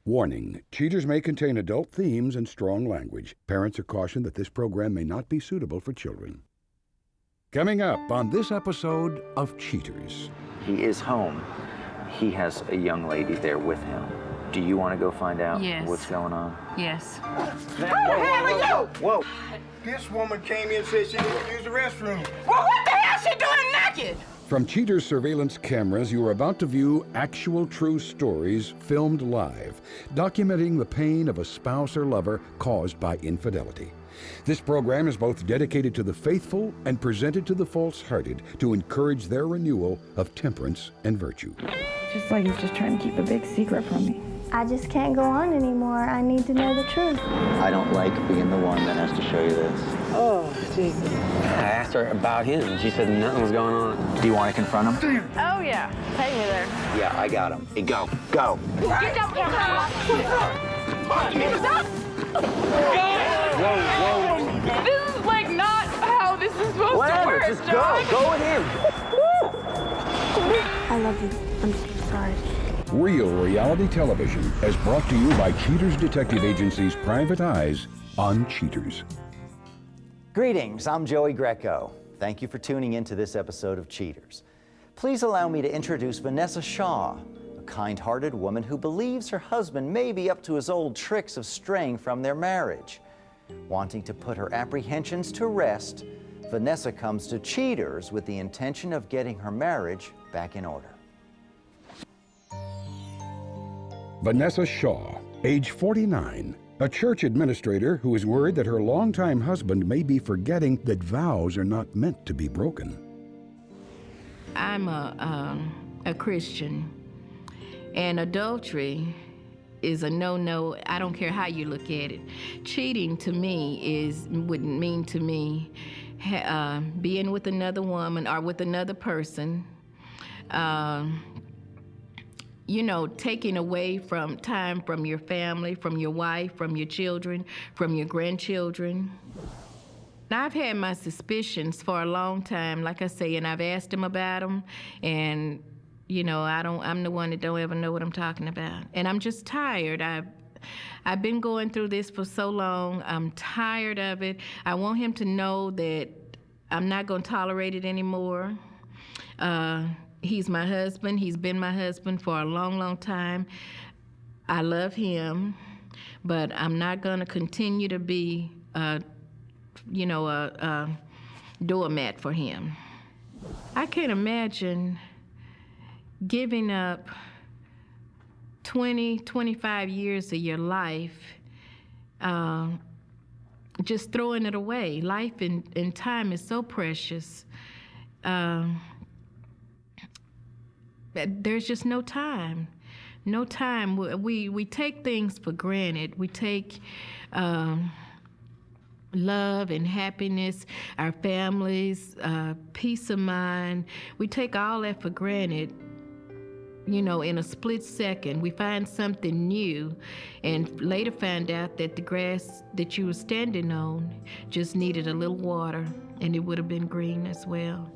Warning, cheaters may contain adult themes and strong language. Parents are cautioned that this program may not be suitable for children. Coming up on this episode of Cheaters. He is home. He has a young lady there with him. Do you want to go find out what's going on? Yes. Who the hell are you? Whoa. This woman came in and said she needed to use the restroom. Well, what the hell she doing naked? From Cheaters surveillance cameras, you are about to view actual true stories filmed live, documenting the pain of a spouse or lover caused by infidelity. This program is both dedicated to the faithful and presented to the false-hearted to encourage their renewal of temperance and virtue. Just like he's just trying to keep a big secret from me. I just can't go on anymore. I need to know the truth. I don't like being the one that has to show you this. Oh, Jesus. I asked her about him, and she said nothing was going on. Do you want to confront him? Oh, yeah. Take me there. Yeah, I got him. Hey, go. Go. Get up here, Whoa. This is like not how this is supposed to work, Just John. go with him. I love you. I'm so sorry. Real reality television is brought to you by Cheaters Detective Agency's Private Eyes on Cheaters. Greetings, I'm Joey Greco. Thank you for tuning in to this episode of Cheaters. Please allow me to introduce Vanessa Shaw, a kind-hearted woman who believes her husband may be up to his old tricks of straying from their marriage. Wanting to put her apprehensions to rest, Vanessa comes to Cheaters with the intention of getting her marriage back in order. Vanessa Shaw, age 49, a church administrator who is worried that her longtime husband may be forgetting that vows are not meant to be broken. I'm a Christian, and adultery is a no-no. I don't care how you look at it. Cheating to me would mean to me being with another woman or with another person, taking away from time from your family, from your wife, from your children, from your grandchildren. I've had my suspicions for a long time, like I say, and I've asked him about them, and I'm the one that don't ever know what I'm talking about. And I'm just tired. I've been going through this for so long. I'm tired of it. I want him to know that I'm not going to tolerate it anymore. He's my husband. He's been my husband for a long, long time. I love him, but I'm not going to continue to be, a doormat for him. I can't imagine giving up 20, 25 years of your life, just throwing it away. Life and time is so precious. There's just no time. No time. We take things for granted. We take love and happiness, our families, peace of mind. We take all that for granted. In a split second, we find something new and later find out that the grass that you were standing on just needed a little water and it would have been green as well.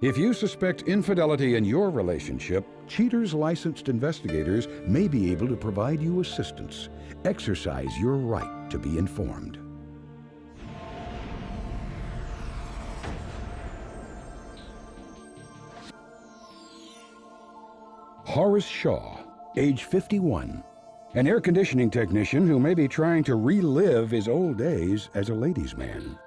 If you suspect infidelity in your relationship, Cheaters licensed investigators may be able to provide you assistance. Exercise your right to be informed. Horace Shaw, age 51, an air conditioning technician who may be trying to relive his old days as a ladies' man.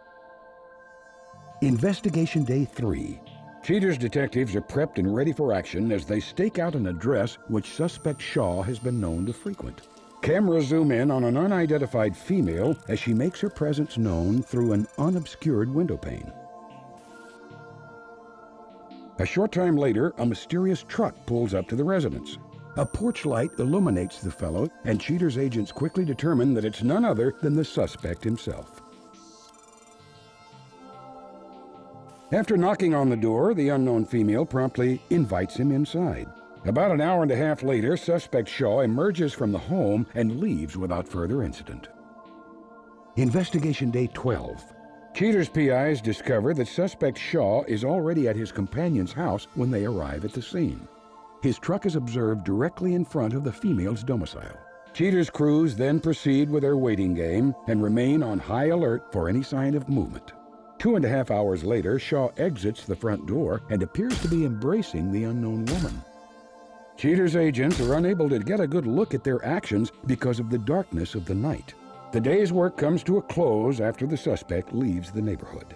Investigation Day 3. Cheaters detectives are prepped and ready for action as they stake out an address which suspect Shaw has been known to frequent. Cameras zoom in on an unidentified female as she makes her presence known through an unobscured window pane. A short time later, a mysterious truck pulls up to the residence. A porch light illuminates the fellow, and Cheaters agents quickly determine that it's none other than the suspect himself. After knocking on the door, the unknown female promptly invites him inside. About an hour and a half later, suspect Shaw emerges from the home and leaves without further incident. Investigation Day 12. Cheaters PIs discover that suspect Shaw is already at his companion's house when they arrive at the scene. His truck is observed directly in front of the female's domicile. Cheater's crews then proceed with their waiting game and remain on high alert for any sign of movement. 2.5 hours later, Shaw exits the front door and appears to be embracing the unknown woman. Cheater's agents are unable to get a good look at their actions because of the darkness of the night. The day's work comes to a close after the suspect leaves the neighborhood.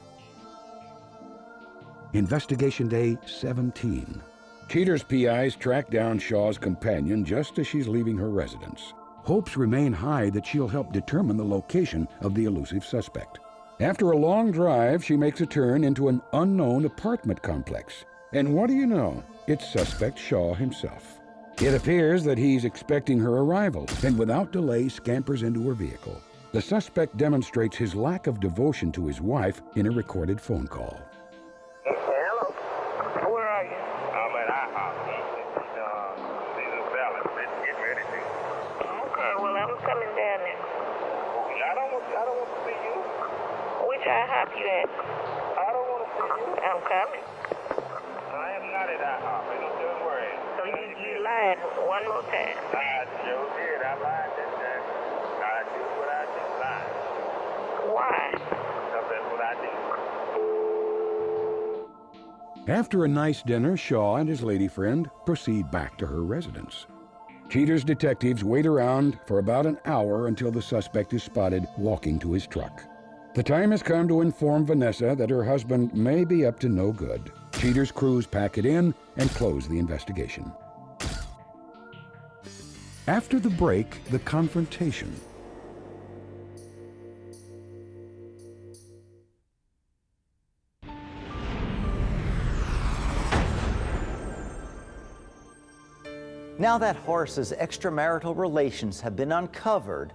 Investigation Day 17. Cheater's PIs track down Shaw's companion just as she's leaving her residence. Hopes remain high that she'll help determine the location of the elusive suspect. After a long drive, she makes a turn into an unknown apartment complex. And what do you know? It's suspect Shaw himself. It appears that he's expecting her arrival and without delay scampers into her vehicle. The suspect demonstrates his lack of devotion to his wife in a recorded phone call. Hello. Where are you? I'm at IHOP. Caesar salad. Get ready to. Okay, well, I'm coming down there. I don't want to see you. Which IHOP you at? I don't want to see you. I'm coming. I am not at IHOP. Don't worry. So you lied one more time. I sure did. I lied this time. I do what I do. Lie. Why? Because that's what I do. After a nice dinner, Shaw and his lady friend proceed back to her residence. Cheater's detectives wait around for about an hour until the suspect is spotted walking to his truck. The time has come to inform Vanessa that her husband may be up to no good. Cheater's crews pack it in and close the investigation. After the break, the confrontation. Now that Horace's extramarital relations have been uncovered,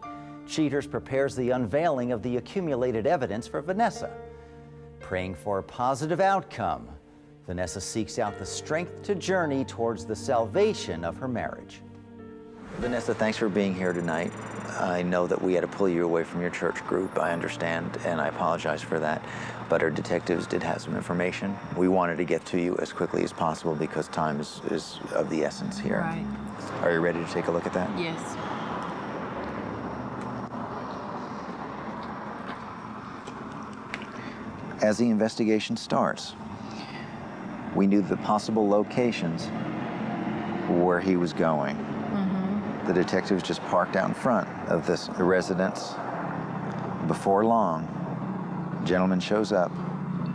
Cheaters prepares the unveiling of the accumulated evidence for Vanessa. Praying for a positive outcome, Vanessa seeks out the strength to journey towards the salvation of her marriage. Vanessa, thanks for being here tonight. I know that we had to pull you away from your church group. I understand, and I apologize for that. But our detectives did have some information. We wanted to get to you as quickly as possible because time is of the essence here. Right. Are you ready to take a look at that? Yes. As the investigation starts, we knew the possible locations where he was going. The detectives just parked out in front of this residence. Before long, a gentleman shows up.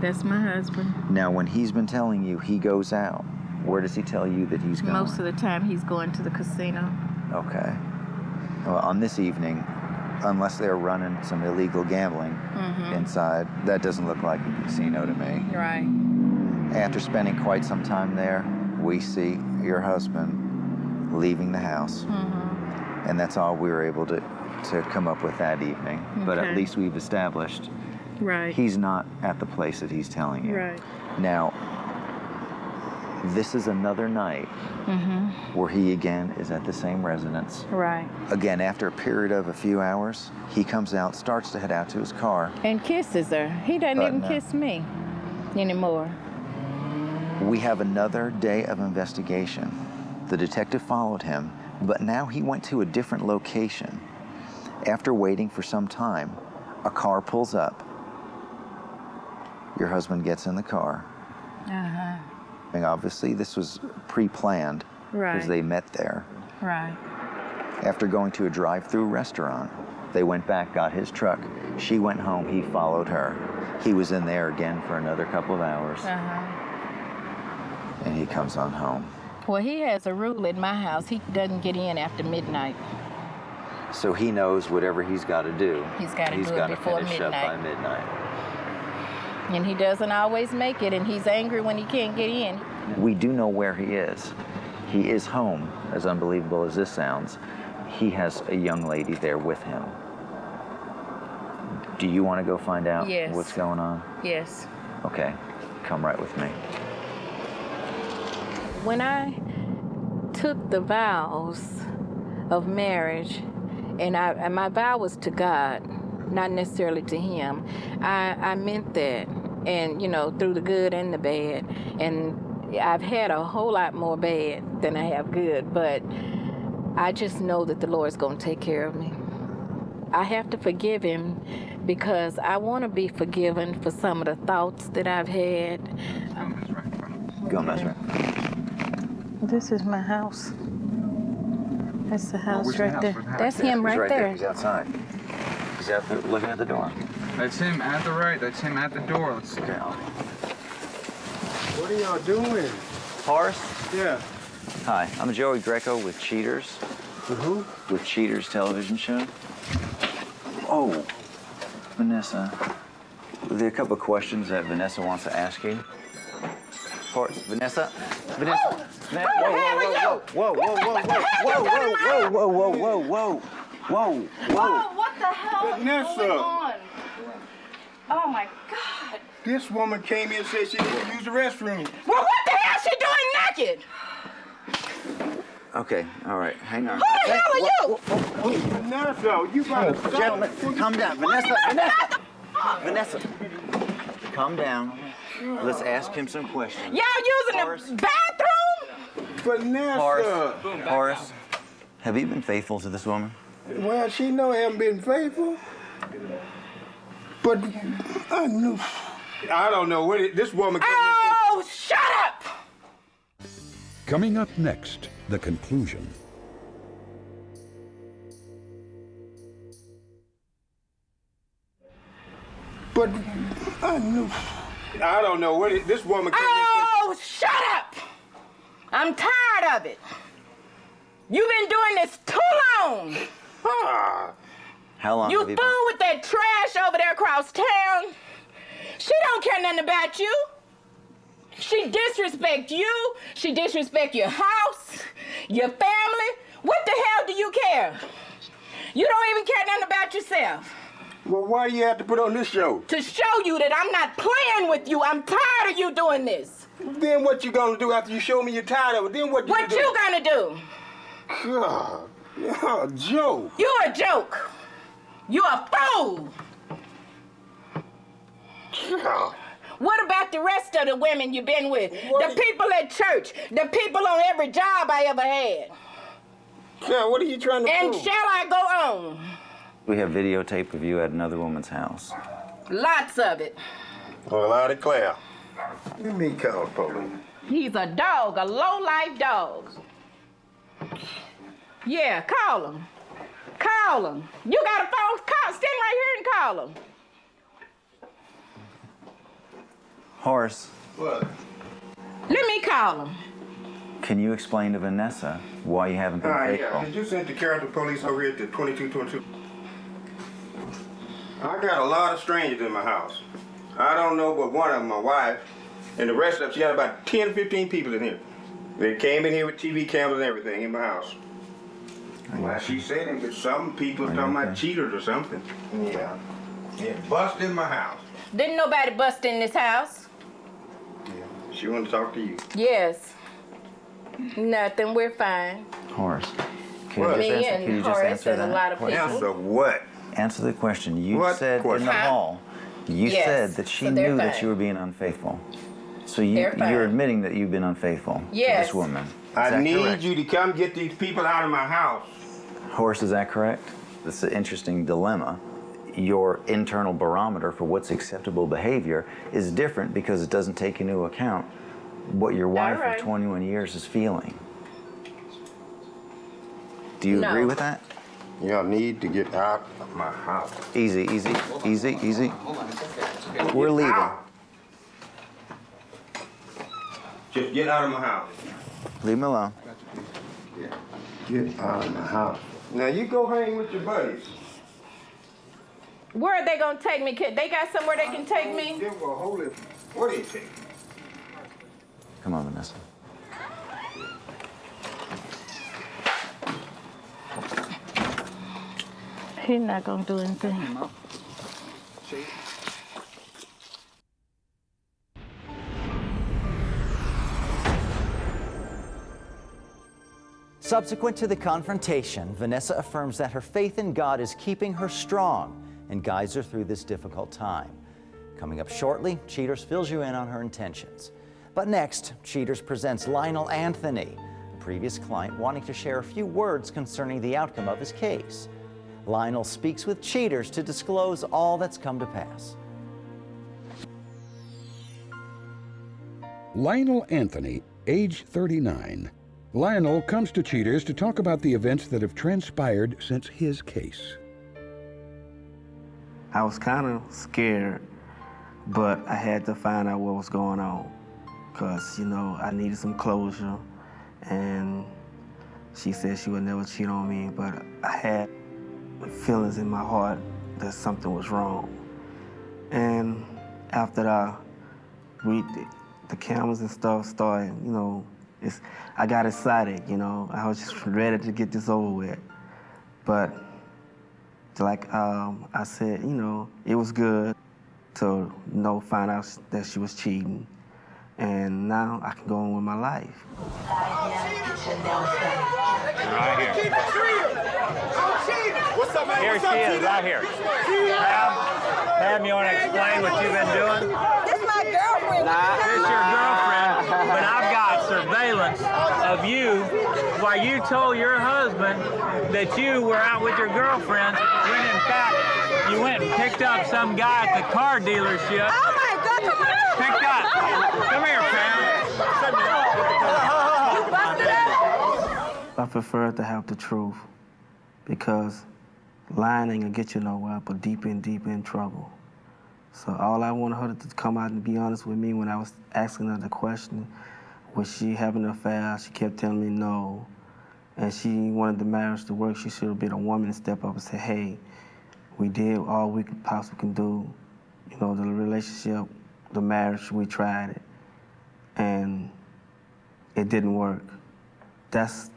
That's my husband. Now, when he's been telling you he goes out, where does he tell you that he's going? Most of the time he's going to the casino. Okay. Well, on this evening, unless they're running some illegal gambling inside, that doesn't look like a casino to me. Right. After spending quite some time there, we see your husband leaving the house. And that's all we were able to come up with that evening. Okay. But at least we've established he's not at the place that he's telling you. Right. Now, this is another night where he again is at the same residence. Right. Again, after a period of a few hours, he comes out, starts to head out to his car. And kisses her. He doesn't even kiss me anymore. We have another day of investigation. The detective followed him, but now he went to a different location. After waiting for some time, a car pulls up. Your husband gets in the car. And obviously this was pre-planned because they met there. Right. After going to a drive-through restaurant, they went back, got his truck. She went home, he followed her. He was in there again for another couple of hours. And he comes on home. Well, he has a rule at my house. He doesn't get in after midnight. So he knows whatever he's got to do. He's got to do it before finish midnight. up by midnight. And he doesn't always make it, and he's angry when he can't get in. We do know where he is. He is home, as unbelievable as this sounds. He has a young lady there with him. Do you want to go find out what's going on? Yes. Okay, come right with me. When I took the vows of marriage, and my vow was to God, not necessarily to him, I meant that. And, you know, through the good and the bad. And I've had a whole lot more bad than I have good, but I just know that the Lord's going to take care of me. I have to forgive him because I want to be forgiven for some of the thoughts that I've had. Go, that's right. This is my house. That's the house where's right the there. house? That's him right there. He's outside. He's out there looking at the door. That's him at the right. That's him at the door. Let's see. Okay. What are y'all doing? Horace? Yeah. Hi, I'm Joey Greco with Cheaters. Who? With Cheaters television show. Oh, Vanessa. There are a couple of questions that Vanessa wants to ask you. Horace, Vanessa? Vanessa? Whoa, whoa, whoa, whoa, whoa, whoa, whoa, whoa, whoa, whoa, whoa, whoa, whoa, whoa. What the hell Vanessa. is going on? Oh my God. This woman came in and said she needed to use the restroom. Well, what the hell she doing naked? Okay, all right, hang on. Who the hell are you? Vanessa, you gotta stop. Gentlemen, calm down. Vanessa, Vanessa, calm down. Let's ask him some questions. Y'all Horace. using the bathroom? Vanessa. Horace, have you been faithful to this woman? Well, she know I haven't been faithful. But I knew. I don't know what this woman came Oh, shut up! Coming up next, the conclusion. But I knew. I don't know what this woman came Oh, shut up! I'm tired of it. You've been doing this too long. How long You have you fool with that trash over there across town. She don't care nothing about you. She disrespect you. She disrespect your house, your family. What the hell do you care? You don't even care nothing about yourself. Well, why do you have to put on this show? To show you that I'm not playing with you. I'm tired of you doing this. Then what you gonna do after you show me you're tired of it? Then what What do? you gonna do? God, you're a joke. You're a joke. You're a fool. God. What about the rest of the women you've been with? What? The people at church, the people on every job I ever had. God, what are you trying to And prove? shall I go on? We have videotape of you at another woman's house. Lots of it. Well, I declare. Let me call the police. He's a dog, a low-life dog. Yeah, call him. Call him. You got a phone? Call. Stand right here and call him. Horace, What? Let me call him. can you explain to Vanessa why you haven't been faithful? Yeah. Did you send the character police over here to 2222? I got a lot of strangers in my house. I don't know but one of them, my wife, and the rest of them, she got about 10 to 15 people in here. They came in here with TV cameras and everything in my house. Well, she said it, but some people talking about cheaters or something. Yeah. Yeah, busted in my house. Didn't nobody bust in this house? Yeah. She wanted to talk to you. Yes. Nothing. We're fine. Horace, can What? you just Me answer, and can you just Horace answer and a that lot of question? people. Answer what? Answer the question. You What said in question? the Huh? hall, you Yes, said that she so they're knew that fine. you were being unfaithful. So They're fine. you're admitting that you've been unfaithful to Yes. this woman. Is I that need correct? you to come get these people out of my house. Horace, is that correct? This is an interesting dilemma. Your internal barometer for what's acceptable behavior is different because it doesn't take into account what your wife right. of 21 years is feeling. Do you No. agree with that? Y'all need to get out of my house. Easy, easy, easy, easy. Hold on, it's okay. It's okay. We're leaving. Out. Just get out of my house. Leave him alone. Get out of my house. Now you go hang with your buddies. Where are they gonna take me, kid? They got somewhere they can take me? Yeah, well, hold it. What do you think? Come on, Vanessa. He's not gonna do anything. Subsequent to the confrontation, Vanessa affirms that her faith in God is keeping her strong and guides her through this difficult time. Coming up shortly, Cheaters fills you in on her intentions. But But next, Cheaters presents Lionel Anthony, a previous client wanting to share a few words concerning the outcome of his case. Lionel speaks with Cheaters to disclose all that's come to pass. Lionel Anthony, age 39. Lionel comes to Cheaters to talk about the events that have transpired since his case. I was kind of scared, but I had to find out what was going on because, you know, I needed some closure, and she said she would never cheat on me, but I had feelings in my heart that something was wrong. And after the cameras and stuff started, you know, I got excited, you know. I was just ready to get this over with. But like I said, you know, it was good to find out that she was cheating. And now I can go on with my life. Right here. Keep it real. I'm cheating. What's up, man? Here she is, right here. Pam, you want to explain what you've been doing? This is my girlfriend. This is your girlfriend, but I've got surveillance of you while you told your husband that you were out with your girlfriend when in fact you went and picked up some guy at the car dealership. Oh my God, come on. Picked up. Come here, Pam. You busted up? I prefer to have the truth because lying ain't gonna get you nowhere but deep in trouble. So all I wanted her to come out and be honest with me when I was asking her the question, was she having an affair? She kept telling me no. And she wanted the marriage to work. She should have been a woman and step up and say, hey, we did all we possibly can do. You know, the relationship, the marriage, we tried it. And it didn't work.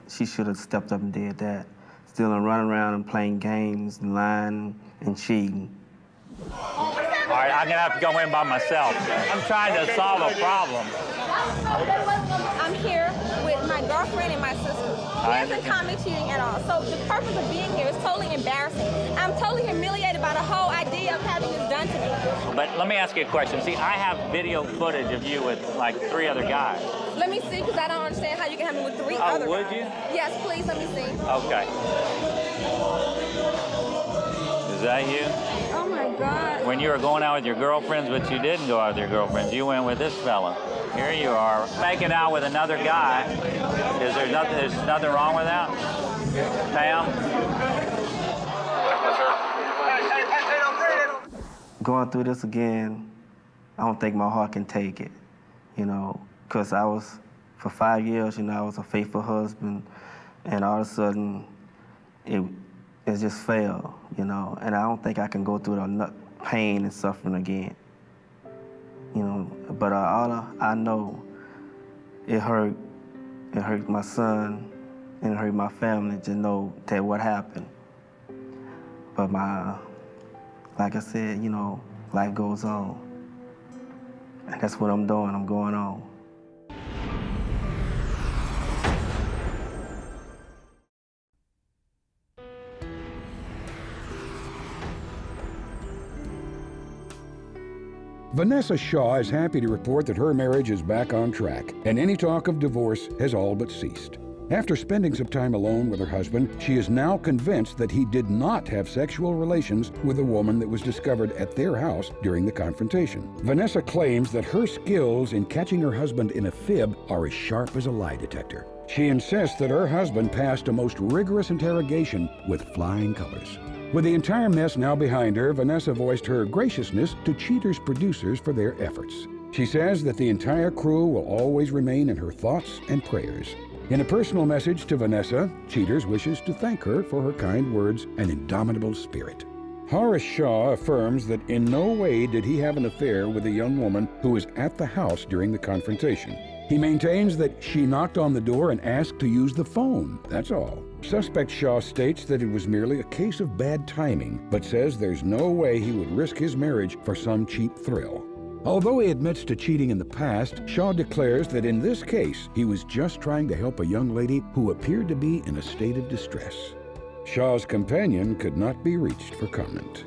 She should have stepped up and did that. Still running around and playing games and lying and cheating. All right, I'm gonna have to go in by myself. I'm trying to solve a problem. I'm here with my girlfriend and my sister. She hasn't caught me cheating at all. So the purpose of being here is totally embarrassing. I'm totally humiliated by the whole idea of having this done to me. But let me ask you a question. See, I have video footage of you with like 3 other guys. Let me see, because I don't understand how you can have me with 3 other guys. Would you? Yes, please, let me see. Okay. Is that you? Oh my God. When you were going out with your girlfriends, but you didn't go out with your girlfriends, you went with this fella. Here you are, making out with another guy. There's nothing wrong with that? Pam? Going through this again, I don't think my heart can take it, you know, because for 5 years, you know, I was a faithful husband, and all of a sudden, it just failed, you know, and I don't think I can go through the pain and suffering again. You know, but I know it hurt my son, and it hurt my family to know that what happened. But like I said, you know, life goes on. And that's what I'm doing, I'm going on. Vanessa Shaw is happy to report that her marriage is back on track, and any talk of divorce has all but ceased. After spending some time alone with her husband, she is now convinced that he did not have sexual relations with the woman that was discovered at their house during the confrontation. Vanessa claims that her skills in catching her husband in a fib are as sharp as a lie detector. She insists that her husband passed a most rigorous interrogation with flying colors. With the entire mess now behind her, Vanessa voiced her graciousness to Cheaters producers for their efforts. She says that the entire crew will always remain in her thoughts and prayers. In a personal message to Vanessa, Cheaters wishes to thank her for her kind words and indomitable spirit. Horace Shaw affirms that in no way did he have an affair with a young woman who was at the house during the confrontation. He maintains that she knocked on the door and asked to use the phone, that's all. Suspect Shaw states that it was merely a case of bad timing, but says there's no way he would risk his marriage for some cheap thrill. Although he admits to cheating in the past, Shaw declares that in this case, he was just trying to help a young lady who appeared to be in a state of distress. Shaw's companion could not be reached for comment.